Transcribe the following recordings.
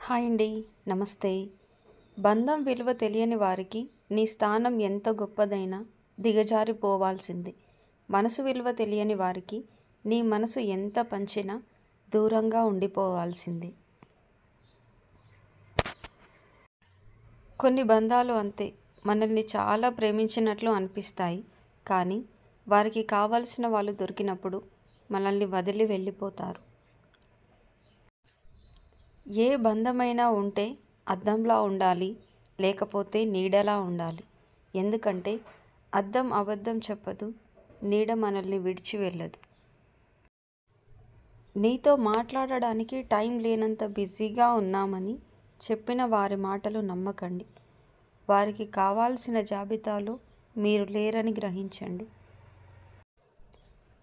Hi అండి. నమస్తే. బంధం విలువ తెలియని వారికి నీ స్థానం ఎంత గొప్పదైనా దిగజారిపోవాల్సిందే. మనసు విలువ తెలియని వారికి నీ మనసు ఎంత పంచినా దూరంగా ఉండిపోవాల్సిందే. కొన్ని బంధాలు అంతే. మనల్ని చాలా ప్రేమించినట్లు అనిపిస్తాయి. కానీ వారికి కావలసిన వాళ్ళు దొరికినప్పుడు మనల్ని వదిలి వెళ్ళిపోతారు. ఏ బంధమైనా ఉంటే అద్దంలా ఉండాలి, లేకపోతే నీడలా ఉండాలి. ఎందుకంటే అద్దం అబద్ధం చెప్పదు, నీడ మనల్ని విడిచి వెళ్ళదు. నీతో మాట్లాడడానికి టైం లేనంత బిజీగా ఉన్నామని చెప్పిన వారి మాటలు నమ్మకండి. వారికి కావాల్సిన జాబితాలో మీరు లేరని గ్రహించండి.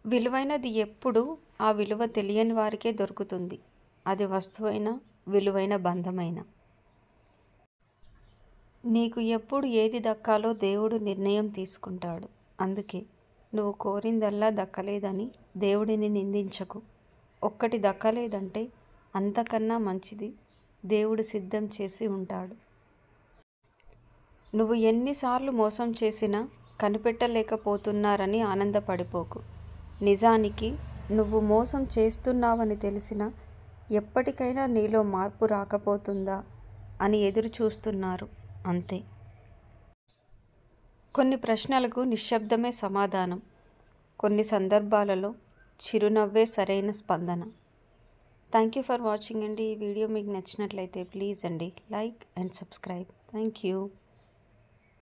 విలువైనది ఎప్పుడూ ఆ విలువ తెలియని వారికే దొరుకుతుంది. అది వస్తువైనా, విలువైన బంధమైన. నీకు ఎప్పుడు ఏది దక్కాలో దేవుడు నిర్ణయం తీసుకుంటాడు. అందుకే నువ్వు కోరిందల్లా దక్కలేదని దేవుడిని నిందించకు. ఒక్కటి దక్కలేదంటే అంతకన్నా మంచిది దేవుడు సిద్ధం చేసి ఉంటాడు. నువ్వు ఎన్నిసార్లు మోసం చేసినా కనిపెట్టలేకపోతున్నారని ఆనందపడిపోకు. నిజానికి నువ్వు మోసం చేస్తున్నావని తెలిసినా ఎప్పటికైనా నీలో మార్పు రాకపోతుందా అని ఎదురు చూస్తున్నారు అంతే. కొన్ని ప్రశ్నలకు నిశ్శబ్దమే సమాధానం. కొన్ని సందర్భాలలో చిరునవ్వే సరైన స్పందన. థ్యాంక్ యూ ఫర్ వాచింగ్ అండి. ఈ వీడియో మీకు నచ్చినట్లయితే ప్లీజ్ అండి like and subscribe. Thank you.